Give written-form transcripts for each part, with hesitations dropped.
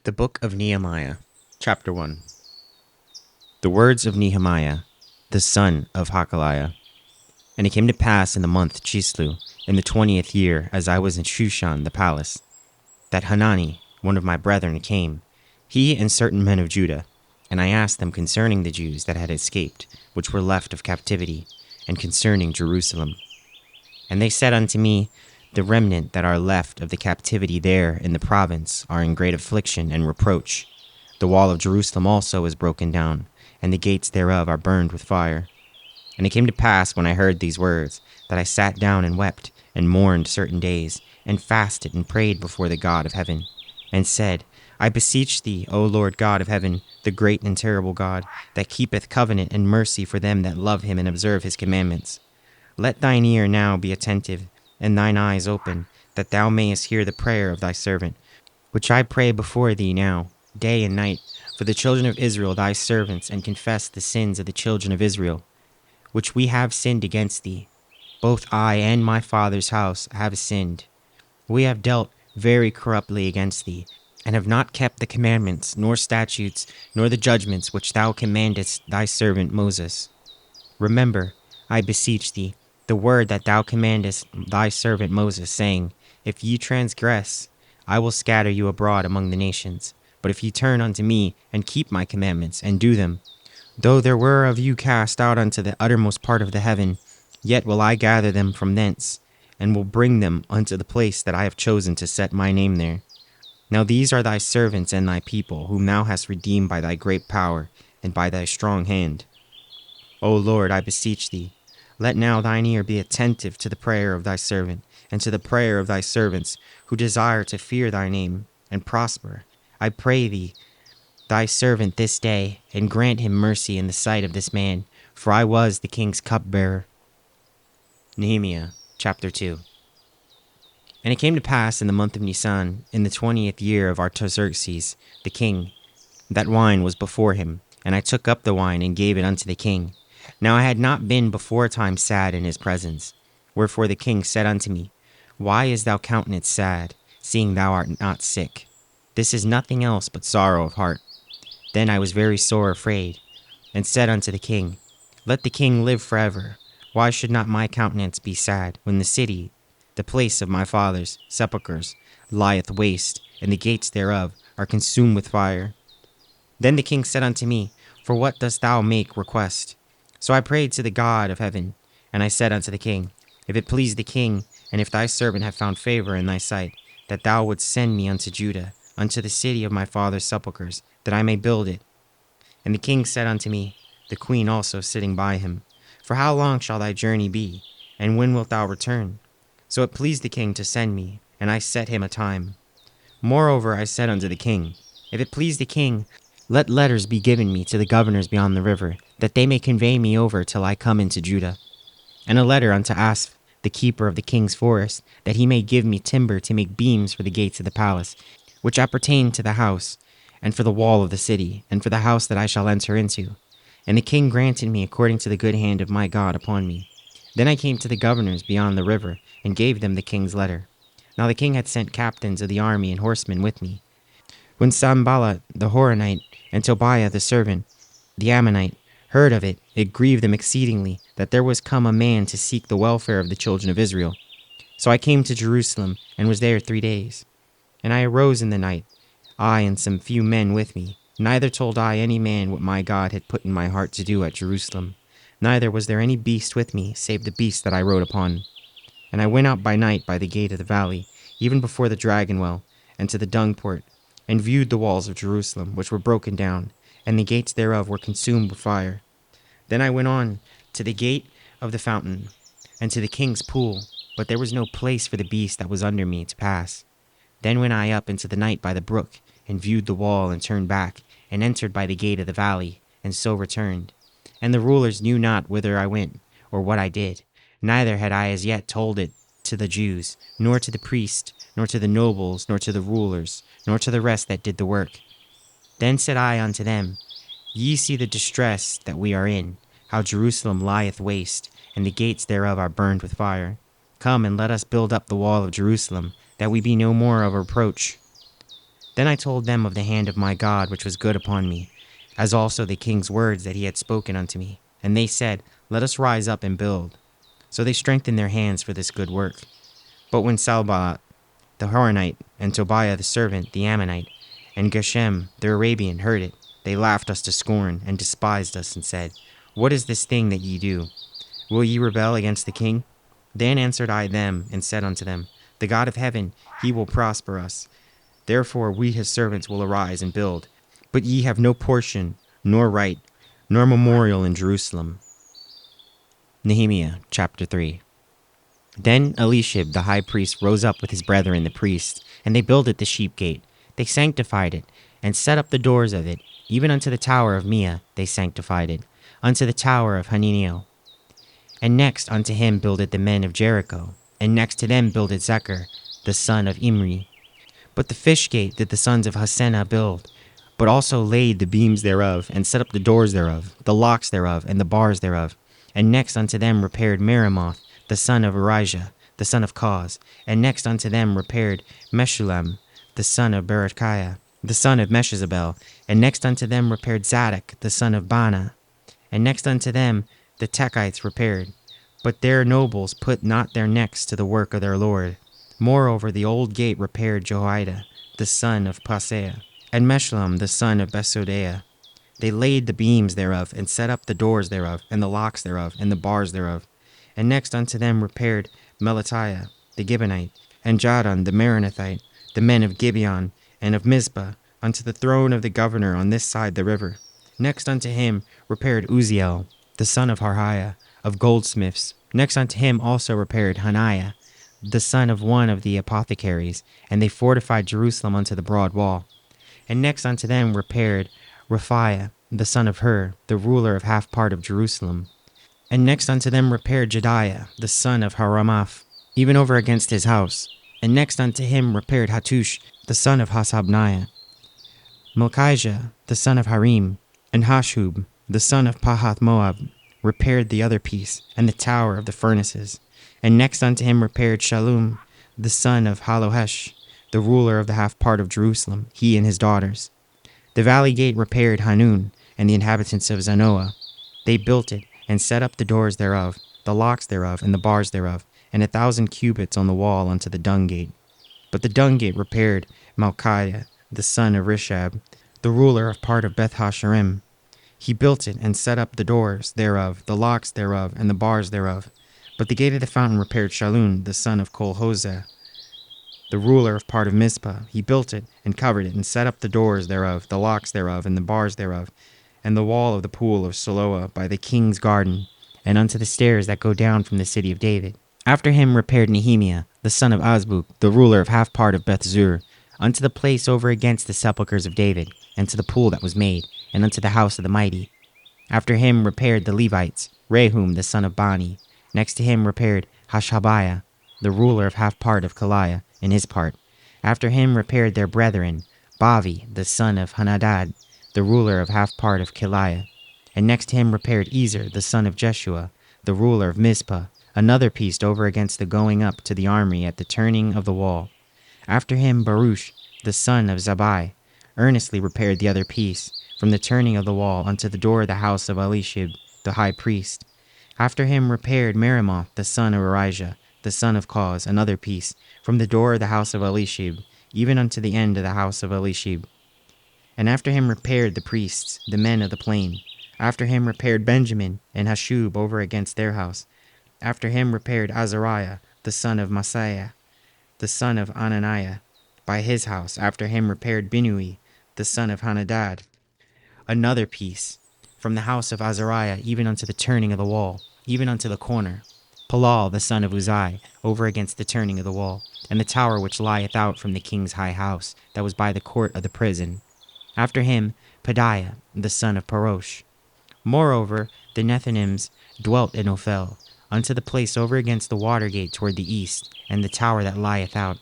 The Book of Nehemiah, Chapter 1. The words of Nehemiah, the son of Hakaliah. And it came to pass in the month Chislu, in the 20th year, as I was in Shushan the palace, that Hanani, one of my brethren, came, he and certain men of Judah. And I asked them concerning the Jews that had escaped, which were left of captivity, and concerning Jerusalem. And they said unto me, the remnant that are left of the captivity there in the province are in great affliction and reproach. The wall of Jerusalem also is broken down, and the gates thereof are burned with fire. And it came to pass, when I heard these words, that I sat down and wept, and mourned certain days, and fasted and prayed before the God of heaven, and said, I beseech thee, O Lord God of heaven, the great and terrible God, that keepeth covenant and mercy for them that love him and observe his commandments. Let thine ear now be attentive, and thine eyes open, that thou mayest hear the prayer of thy servant, which I pray before thee now, day and night, for the children of Israel thy servants, and confess the sins of the children of Israel, which we have sinned against thee. Both I and my father's house have sinned. We have dealt very corruptly against thee, and have not kept the commandments, nor statutes, nor the judgments which thou commandest thy servant Moses. Remember, I beseech thee, the word that thou commandest thy servant Moses, saying, If ye transgress, I will scatter you abroad among the nations. But if ye turn unto me, and keep my commandments, and do them, though there were of you cast out unto the uttermost part of the heaven, yet will I gather them from thence, and will bring them unto the place that I have chosen to set my name there. Now these are thy servants and thy people, whom thou hast redeemed by thy great power, and by thy strong hand. O Lord, I beseech thee, let now thine ear be attentive to the prayer of thy servant, and to the prayer of thy servants, who desire to fear thy name, and prosper. I pray thee, thy servant this day, and grant him mercy in the sight of this man, for I was the king's cupbearer. Nehemiah, chapter 2. And it came to pass in the month of Nisan, in the 20th year of Artaxerxes the king, that wine was before him, and I took up the wine and gave it unto the king. Now I had not been beforetime sad in his presence. Wherefore the king said unto me, Why is thou countenance sad, seeing thou art not sick? This is nothing else but sorrow of heart. Then I was very sore afraid, and said unto the king, Let the king live forever. Why should not my countenance be sad, when the city, the place of my fathers' sepulchres, lieth waste, and the gates thereof are consumed with fire? Then the king said unto me, For what dost thou make request? So I prayed to the God of heaven, and I said unto the king, If it please the king, and if thy servant have found favor in thy sight, that thou wouldst send me unto Judah, unto the city of my father's sepulchres, that I may build it. And the king said unto me, the queen also sitting by him, For how long shall thy journey be, and when wilt thou return? So it pleased the king to send me, and I set him a time. Moreover I said unto the king, If it please the king, let letters be given me to the governors beyond the river, that they may convey me over till I come into Judah. And a letter unto Asaph, the keeper of the king's forest, that he may give me timber to make beams for the gates of the palace, which appertain to the house, and for the wall of the city, and for the house that I shall enter into. And the king granted me according to the good hand of my God upon me. Then I came to the governors beyond the river, and gave them the king's letter. Now the king had sent captains of the army and horsemen with me. When Sanballat the Horonite, and Tobiah the servant, the Ammonite, heard of it, it grieved them exceedingly, that there was come a man to seek the welfare of the children of Israel. So I came to Jerusalem, and was there 3 days. And I arose in the night, I and some few men with me. Neither told I any man what my God had put in my heart to do at Jerusalem. Neither was there any beast with me, save the beast that I rode upon. And I went out by night by the gate of the valley, even before the dragon well, and to the dung port, and viewed the walls of Jerusalem, which were broken down, and the gates thereof were consumed with fire. Then I went on to the gate of the fountain, and to the king's pool, but there was no place for the beast that was under me to pass. Then went I up into the night by the brook, and viewed the wall, and turned back, and entered by the gate of the valley, and so returned. And the rulers knew not whither I went, or what I did, neither had I as yet told it to the Jews, nor to the priests, nor to the nobles, nor to the rulers, nor to the rest that did the work. Then said I unto them, Ye see the distress that we are in, how Jerusalem lieth waste, and the gates thereof are burned with fire. Come and let us build up the wall of Jerusalem, that we be no more of reproach. Then I told them of the hand of my God which was good upon me, as also the king's words that he had spoken unto me. And they said, Let us rise up and build. So they strengthened their hands for this good work. But when Sanballat the Horonite, and Tobiah the servant, the Ammonite, and Geshem the Arabian heard it, they laughed us to scorn, and despised us, and said, What is this thing that ye do? Will ye rebel against the king? Then answered I them, and said unto them, The God of heaven, he will prosper us. Therefore we his servants will arise and build. But ye have no portion, nor right, nor memorial in Jerusalem. Nehemiah chapter 3. Then Elishib the high priest rose up with his brethren the priests, and they builded the sheep gate. They sanctified it, and set up the doors of it, even unto the tower of Meah they sanctified it, unto the tower of Hananiel. And next unto him builded the men of Jericho, and next to them builded Zechar, the son of Imri. But the fish gate did the sons of Hassenah build, but also laid the beams thereof, and set up the doors thereof, the locks thereof, and the bars thereof. And next unto them repaired Meremoth, the son of Urijah, the son of Koz. And next unto them repaired Meshullam, the son of Berechiah, the son of Meshezabel. And next unto them repaired Zadok, the son of Bana. And next unto them the Techites repaired. But their nobles put not their necks to the work of their lord. Moreover, the old gate repaired Jehoiada, the son of Paseah, and Meshullam, the son of Besodeiah. They laid the beams thereof, and set up the doors thereof, and the locks thereof, and the bars thereof. And next unto them repaired Melatiah the Gibeonite, and Jadon the Meronothite, the men of Gibeon and of Mizpah, unto the throne of the governor on this side the river. Next unto him repaired Uzziel, the son of Harhiah, of goldsmiths. Next unto him also repaired Hananiah, the son of one of the apothecaries, and they fortified Jerusalem unto the broad wall. And next unto them repaired Raphiah, the son of Hur, the ruler of half part of Jerusalem. And next unto them repaired Jediah, the son of Haramath, even over against his house. And next unto him repaired Hattush, the son of Hasabniah, Malchijah, the son of Harim, and Hashub, the son of Pahath Moab, repaired the other piece, and the tower of the furnaces. And next unto him repaired Shallum, the son of Halohesh, the ruler of the half part of Jerusalem, he and his daughters. The valley gate repaired Hanun, and the inhabitants of Zanoah. They built it, and set up the doors thereof, the locks thereof, and the bars thereof, and 1,000 cubits on the wall unto the dung gate. But the dung gate repaired Malchiah, the son of Rishab, the ruler of part of Beth Hasharim. He built it, and set up the doors thereof, the locks thereof, and the bars thereof. But the gate of the fountain repaired Shallun, the son of Kolhoseh, the ruler of part of Mizpah. He built it, and covered it, and set up the doors thereof, the locks thereof, and the bars thereof, and the wall of the pool of Siloah by the king's garden, and unto the stairs that go down from the city of David. After him repaired Nehemiah, the son of Azbuk, the ruler of half part of Beth-zur, unto the place over against the sepulchres of David, and to the pool that was made, and unto the house of the mighty. After him repaired the Levites, Rehum the son of Bani. Next to him repaired Hashabiah, the ruler of half part of Kaliah, in his part. After him repaired their brethren, Bavi the son of Hanadad, the ruler of half part of Kaliah. And next to him repaired Ezer the son of Jeshua, the ruler of Mizpah, another piece over against the going up to the armory at the turning of the wall. After him Baruch, the son of Zabai, earnestly repaired the other piece, from the turning of the wall unto the door of the house of Elishib, the high priest. After him repaired Meremoth, the son of Urijah, the son of Koz, another piece, from the door of the house of Elishib, even unto the end of the house of Elishib. And after him repaired the priests, the men of the plain. After him repaired Benjamin and Hashub over against their house. After him repaired Azariah, the son of Maaseiah, the son of Ananiah, by his house. After him repaired Binui, the son of Hanadad, another piece, from the house of Azariah even unto the turning of the wall, even unto the corner. Palal, the son of Uzai, over against the turning of the wall, and the tower which lieth out from the king's high house, that was by the court of the prison. After him Pedaiah, the son of Parosh. Moreover, the Nethinims dwelt in Ophel, unto the place over against the water gate toward the east, and the tower that lieth out.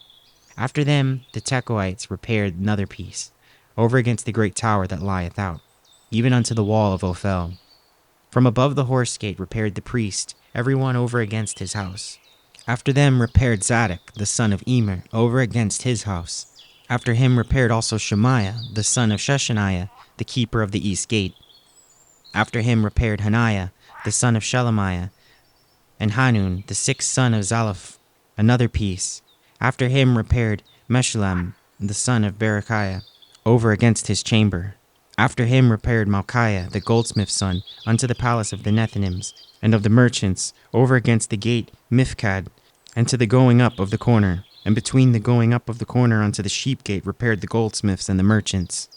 After them the Tekoites repaired another piece, over against the great tower that lieth out, even unto the wall of Ophel. From above the horse gate repaired the priest, every one over against his house. After them repaired Zadok, the son of Emer, over against his house. After him repaired also Shemaiah, the son of Sheshaniah, the keeper of the east gate. After him repaired Hananiah, the son of Shelemiah, and Hanun, the sixth son of Zalaph, another piece. After him repaired Meshullam, the son of Berechiah, over against his chamber. After him repaired Malchiah, the goldsmith's son, unto the palace of the Nethinims, and of the merchants, over against the gate Mifkad, and to the going up of the corner. And between the going up of the corner unto the sheep gate repaired the goldsmiths and the merchants.